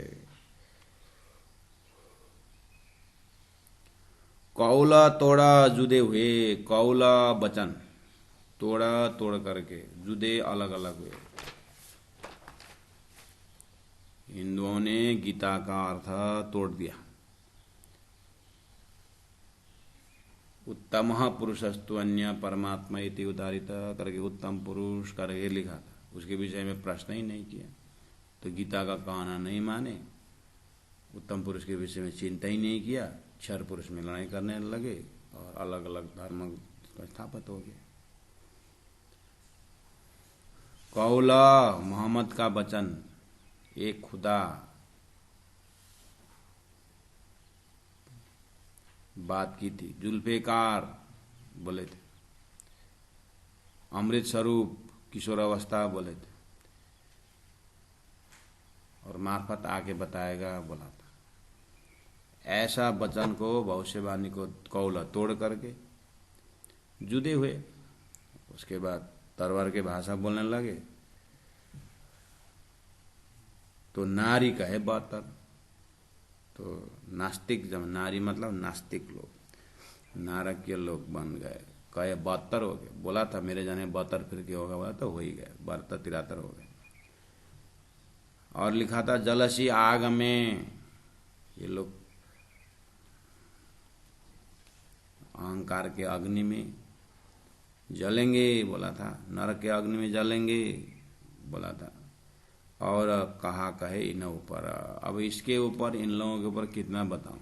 कौला तोड़ा जुदे हुए, कौला वचन तोड़ा तोड़ करके, जुदे अलग अलग हुए। हिंदुओं ने गीता का अर्थ तोड़ दिया, उत्तम पुरुषस्तु अन्य परमात्मा इति उदारित करके उत्तम पुरुष करके लिखा था, उसके विषय में प्रश्न ही नहीं किया। तो गीता का कहना नहीं माने, उत्तम पुरुष के विषय में चिंता ही नहीं किया, क्षर पुरुष में लड़ाई करने लगे और अलग अलग धर्म स्थापित हो गए। कौला मोहम्मद का वचन, एक खुदा बात की थी, जुल्फेकार बोले थे, अमृत स्वरूप किशोरावस्था बोले थे, और मार्फत आके बताएगा बोला था। ऐसा वचन को भविष्यवाणी को कौला तोड़ करके जुदे हुए, उसके बाद तरवार के भाषा बोलने लगे। तो नारी कहे 72, तो नास्तिक, जब नारी मतलब नास्तिक लोग, नारकीय लोग बन गए, कहे 72 हो गए। बोला था मेरे जाने 72 फिर क्या होगा, बोला तो हो ही गए, 72 73 हो गए। और लिखा था जलसी आग में, ये लोग अहंकार के अग्नि में जलेंगे बोला था, नरक के अग्नि में जलेंगे बोला था। और कहा कहे इन ऊपर, अब इसके ऊपर इन लोगों के ऊपर कितना बताऊं।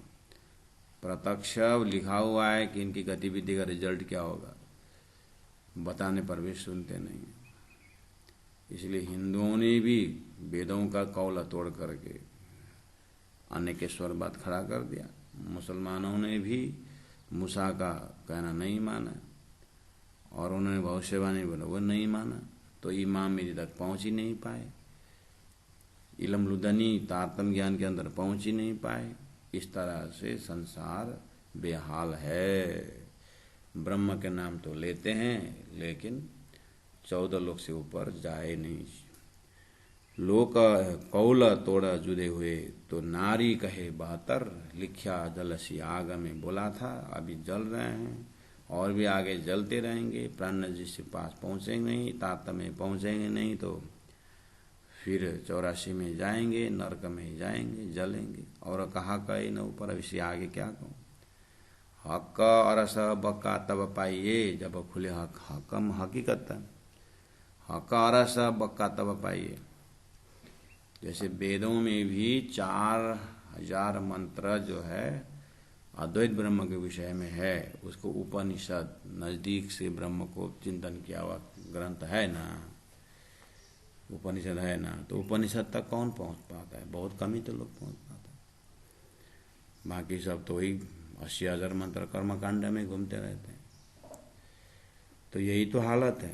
प्रत्यक्ष लिखा हुआ है कि इनकी गतिविधि का रिजल्ट क्या होगा, बताने पर भी सुनते नहीं। इसलिए हिंदुओं ने भी वेदों का कौला तोड़ करके अनेकेश्वरवाद खड़ा कर दिया। मुसलमानों ने भी मूसा का कहना नहीं माना, और उन्होंने भविष्यवाणी बोला वो नहीं माना, तो इमाम मेरी तक पहुंच ही नहीं पाए, इल्म लुदनी तारतम ज्ञान के अंदर पहुंच ही नहीं पाए। इस तरह से संसार बेहाल है। ब्रह्म के नाम तो लेते हैं, लेकिन 14 लोक से ऊपर जाए नहीं। लोक कौल तोड़ा जुदे हुए, तो नारी कहे 72, लिख्या जलसी आग में बोला था, अभी जल रहे हैं और भी आगे जलते रहेंगे। प्राण जिसके पास पहुंचेंगे नहीं, तारतम में पहुंचेंगे नहीं, तो फिर 84 में जाएंगे, नरक में जाएंगे, जलेंगे। और कहा कहे न ऊपर, अब इससे आगे क्या कहूँ। हक अरस बक्का तब पाइए, जब खुले हक हकम हकीकत, हक अरस बक्का तब पाइए। जैसे वेदों में भी 4000 मंत्र जो है अद्वैत ब्रह्म के विषय में है, उसको उपनिषद नजदीक से ब्रह्म को चिंतन किया हुआ ग्रंथ है ना, उपनिषद है ना। तो उपनिषद तक कौन पहुंच पाता है, बहुत कम ही तो लोग पहुंच पाते हैं। बाकी सब तो वही 80,000 मंत्र कर्मकांड में घूमते रहते हैं। तो यही तो हालत है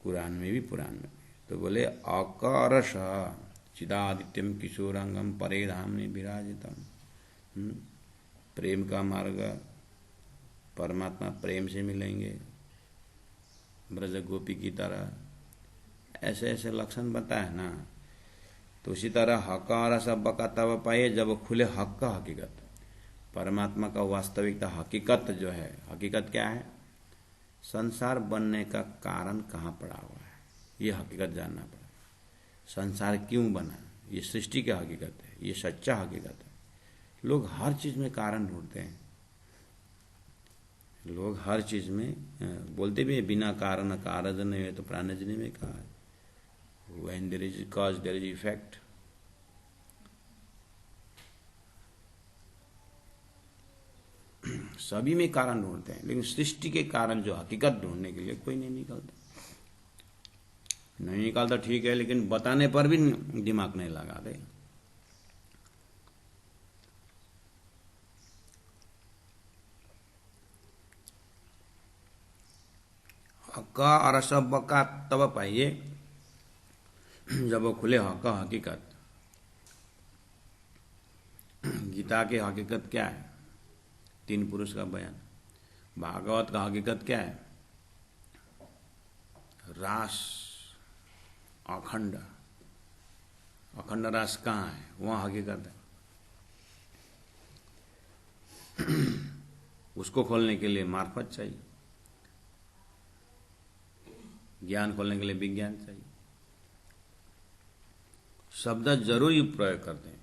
कुरान में भी, पुराण में भी। तो बोले अकारश चिदादित्यम किशोरांगम परे धामनि विराजितम। प्रेम का मार्ग, परमात्मा प्रेम से मिलेंगे ब्रज गोपी की तरह, ऐसे ऐसे लक्षण बताए ना। तो उसी तरह हकार सब का तब पाए, जब खुले हक का हकीकत, परमात्मा का वास्तविकता हकीकत जो है। हकीकत क्या है, संसार बनने का कारण कहाँ पड़ा हुआ है, ये हकीकत जानना पड़ेगा। संसार क्यों बना, ये सृष्टि की हकीकत है, ये सच्चा हकीकत है। लोग हर चीज में कारण ढूंढते हैं, लोग हर चीज में बोलते भी है बिना कारण कारज नहीं है, तो प्राणजनी में कहा है when there is cause there is effect। सभी में कारण ढूंढते हैं, लेकिन सृष्टि के कारण जो हकीकत ढूंढने के लिए कोई नहीं निकालता ठीक है, लेकिन बताने पर भी दिमाग नहीं लगाते। हक और सब का तब पाइए जब वो खुले हक हकीकत। गीता की हकीकत क्या है? 3 पुरुष का बयान। भागवत का हकीकत क्या है? रास अखंड। अखंड रास कहाँ है? वहाँ हकीकत है। उसको खोलने के लिए मार्फत चाहिए, ज्ञान खोलने के लिए विज्ञान चाहिए। शब्द जरूर ही प्रयोग करते हैं,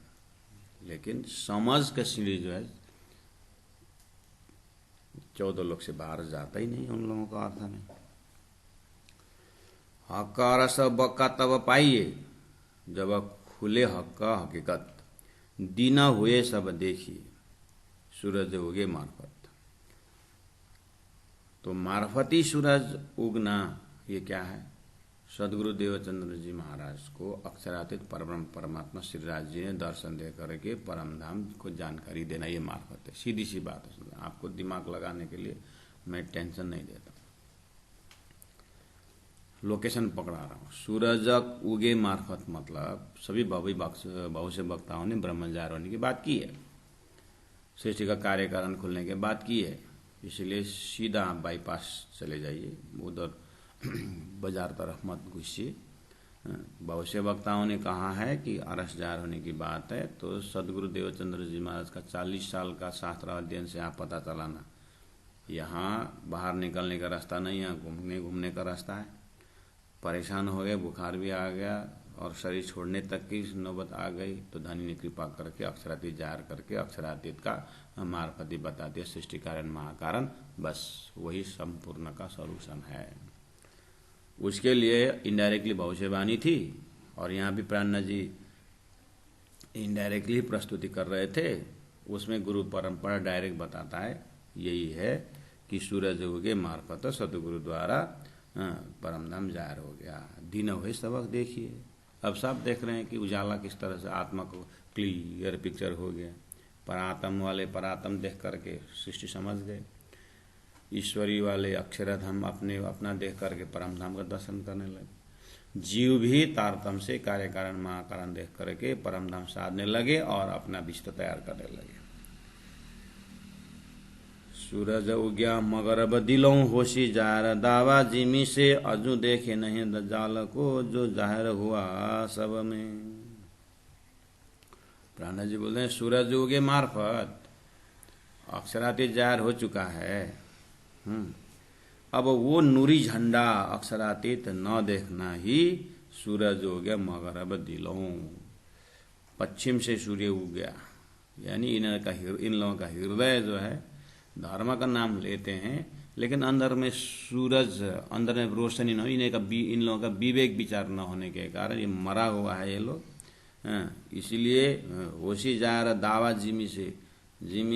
लेकिन समझ का सीढ़ी जो है 14 लोग से बाहर जाता ही नहीं उन लोगों का अर्थ में। हक और सब का तब पाइए जब खुले हक का हकीकत। दिन हुए सब देखिए सूरज उगे मार्फत। तो मार्फती सूरज उगना ये क्या है? सदगुरु देवचंद्र जी महाराज को अक्षरातीत परब्रह्म परमात्मा श्री राज जी ने दर्शन दे करके परम धाम को जानकारी देना, ये मार्फत है। सीधी सी बात है, आपको दिमाग लगाने के लिए मैं टेंशन नहीं देता, लोकेशन पकड़ा रहा हूँ। सूरज उगे मार्फत मतलब सभी बहुत से वक्ताओं ने ब्रह्मजार होने की बात की है, सृष्टि का कार्य कारण खुलने के बात की है। इसलिए सीधा आप बाईपास चले जाइए, उधर बाजार तरफ मत घुसिए। बहुत से वक्ताओं ने कहा है कि अरस जार होने की बात है, तो सदगुरु देवचंद्र जी महाराज का 40 साल का शास्त्र अध्ययन से आप पता चलाना, यहाँ बाहर निकलने का रास्ता नहीं है, घूमने का रास्ता है। परेशान हो गए, बुखार भी आ गया और शरीर छोड़ने तक की नौबत आ गई, तो धनी ने कृपा करके अक्षरातीत जार करके अक्षरातीत का मार्फती बता दिया, सृष्टि कारण महाकारण, बस वही संपूर्ण का सॉल्यूशन है। उसके लिए इनडायरेक्टली भविष्यवाणी थी, और यहाँ भी प्राणनाथ जी इनडायरेक्टली प्रस्तुति कर रहे थे। उसमें गुरु परंपरा डायरेक्ट बताता है, यही है कि सूरज उगे मार्फत सतगुरु द्वारा परमधाम जाहिर हो गया। दिन हुए सबक देखिए। अब सब देख रहे हैं कि उजाला किस तरह से आत्मा को क्लियर पिक्चर हो गया। परात्म वाले परात्म देख करके सृष्टि समझ गए, ईश्वरी वाले अक्षरधाम अपना देख करके परमधाम का दर्शन करने लगे। जीव भी तारतम से कार्य कारण महाकारण देख करके परमधाम साधने लगे और अपना विश्व तैयार करने लगे। सूरज उग्या मगर बदिलों होशी जाहिर, दावा जिमी से अजू देखे नहीं दज्जाल को, जो जाहिर हुआ सब में। प्राणनाथ जी बोल रहे हैं सूरज उगे मार्फत अक्षरातीत जाहिर हो चुका है। अब वो नूरी झंडा अक्षरातीत न देखना ही सूरज हो गया मगरब दिलों। पश्चिम से सूर्य उग गया, यानी इन लोगों का हृदय जो है धर्म का नाम लेते हैं, लेकिन अंदर में सूरज, अंदर में रोशनी न हो, इन लोगों का विवेक विचार न होने के कारण ये मरा हुआ है ये लोग। इसीलिए होशी जा रहा दावा जिमी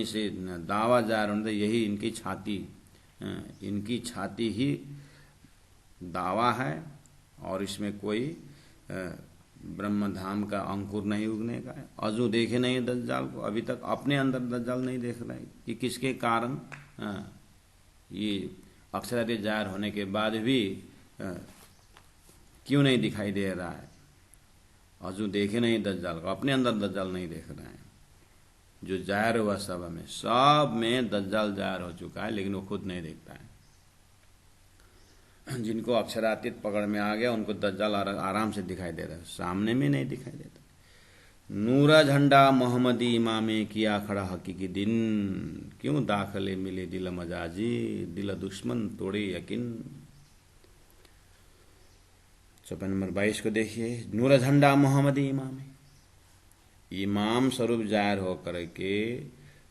से दावा जा रहा, यही इनकी छाती ही दावा है, और इसमें कोई ब्रह्मधाम का अंकुर नहीं उगने का है। अजू देखे नहीं दज्जाल को, अभी तक अपने अंदर दज्जाल नहीं देख रहा है कि किसके कारण ये अक्षरातीत जाहिर होने के बाद भी क्यों नहीं दिखाई दे रहा है। अजू देखे नहीं दज्जाल को, अपने अंदर दज्जाल नहीं देख रहे हैं। जो जाहिर हुआ सब में दज्जाल जाहिर हो चुका है, लेकिन वो खुद नहीं देखता है। जिनको अक्षरातीत पकड़ में आ गया उनको दज्जाल आराम से दिखाई दे रहा है, सामने में नहीं दिखाई देता। नूरा झंडा मोहम्मदी इमामे किया खड़ा हकीकी दिन, क्यों दाखले मिले दिल मजाजी, दिल दुश्मन तोड़े यकीन। 54 नंबर 22 को देखिए। नूरा झंडा मोहम्मदी इमामे, इमाम स्वरूप जाहिर होकर के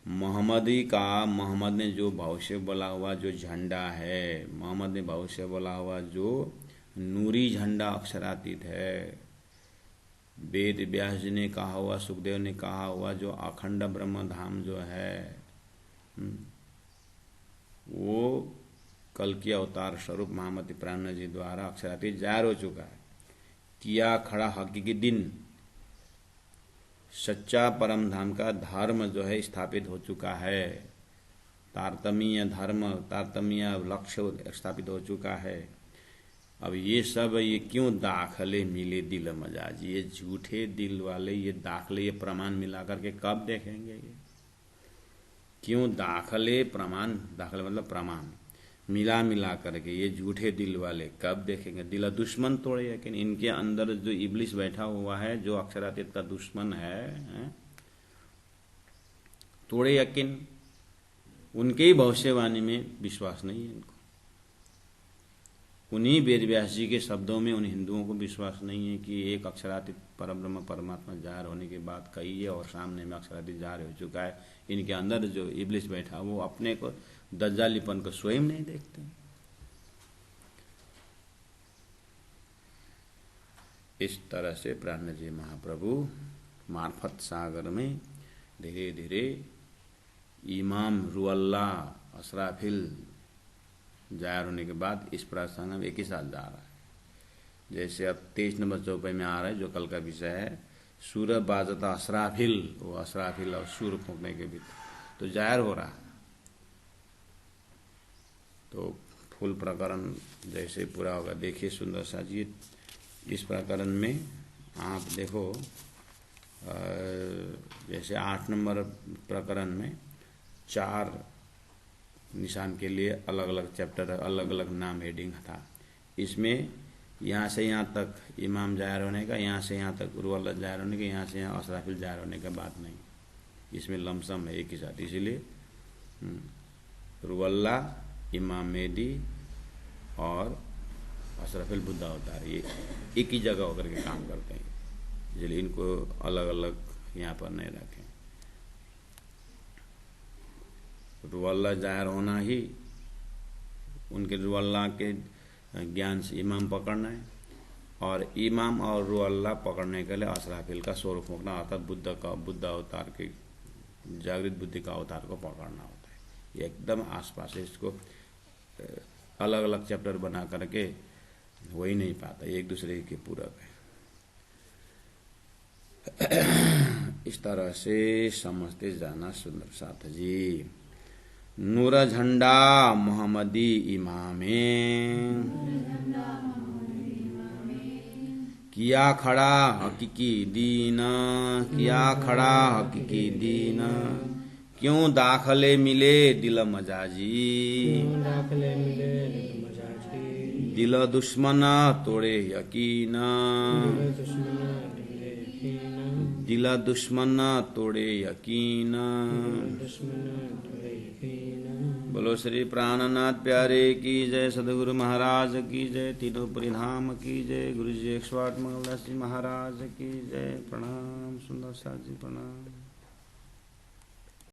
मोहम्मदी का, मोहम्मद ने जो भविष्य बोला हुआ जो झंडा है, मोहम्मद ने भविष्य बोला हुआ जो नूरी झंडा अक्षरातीत है, वेद व्यास जी ने कहा हुआ, सुखदेव ने कहा हुआ जो अखंड ब्रह्म धाम जो है, वो कल की अवतार स्वरूप महामती प्राण जी द्वारा अक्षरातीत जाहिर हो चुका है। किया खड़ा हकीकी दिन, सच्चा परम धाम का धर्म जो है स्थापित हो चुका है, तारतम्य धर्म, तारतम्य लक्ष्य स्थापित हो चुका है। अब ये सब ये क्यों दाखले मिले दिल मजाज, ये झूठे दिल वाले ये दाखले, ये प्रमाण मिला करके कब देखेंगे? ये क्यों दाखले प्रमाण, दाखले मतलब प्रमाण मिला करके ये झूठे दिल वाले कब देखेंगे? दिल दुश्मन तोड़े, लेकिन इनके अंदर जो इब्लिस बैठा हुआ है, जो अक्षरातीत का दुश्मन है, तोड़े यकीन, उनके ही भविष्यवाणी में विश्वास नहीं है इनको, उन्हीं वेद व्यास जी के शब्दों में उन हिंदुओं को विश्वास नहीं है कि एक अक्षरातीत परब्रह्म परमात्मा जाहिर होने के बाद कही है और सामने में अक्षरातीत जाहिर हो चुका है। इनके अंदर जो इब्लिस बैठा वो अपने को दज्जालीपन को स्वयं नहीं देखते। इस तरह से प्राण जी महाप्रभु मार्फत सागर में धीरे धीरे इमाम रुअल्ला असराफिल जाहिर होने के बाद इस प्रसंग में एक ही साथ जा रहा है। जैसे अब 23 नंबर चौपाई में आ रहा है जो कल का विषय है, सूर बाजता असराफिल, वो असराफिल और सूर फूंकने के भी तो जाहिर हो रहा है। तो फुल प्रकरण जैसे पूरा होगा, देखिए सुंदर सा जी। इस प्रकरण में आप देखो जैसे 8 नंबर प्रकरण में 4 निशान के लिए अलग अलग चैप्टर, अलग अलग नाम हेडिंग था। इसमें यहाँ से यहाँ तक इमाम जाहिर होने का, यहाँ से यहाँ तक रुअल्ला जाहिर होने का, यहाँ से यहाँ असराफिल जाहिर होने का बात नहीं, इसमें लमसम है एक ही साथ। इसीलिए रुअल्ला, इमाम मेहदी और असराफिल बुद्ध अवतार ये एक ही जगह होकर के काम करते हैं, इसलिए इनको अलग अलग यहाँ पर नहीं रखें। रुअल्ला जाहिर होना ही उनके रुअल्ला के ज्ञान से इमाम पकड़ना है, और इमाम और रुअल्ला पकड़ने के लिए असराफिल का स्वरूप होना, अर्थात बुद्ध अवतार के जागृत बुद्धि का अवतार को पकड़ना होता है। ये एकदम आसपास है, इसको अलग अलग चैप्टर बना करके हो ही नहीं पाता, एक दूसरे के पूरक है। इस तरह से समझते जाना सुंदर साथ जी। नूर झंडा मोहम्मदी इमामे, किया खड़ा हकीकी दीन, किया खड़ा हकीकी दीन, क्यों दाखले मिले दिल मजाजी, दिल दुश्मन तोड़े यकीन, दिल दुश्मन तोड़े यकीन। बोलो श्री प्राणनाथ प्यारे की जय, सदगुरु महाराज की जय, तीनों परिधाम की जय, गुरु जी 108 मंगलदास जी महाराज की जय। प्रणाम सुंदर साथ जी, प्रणाम।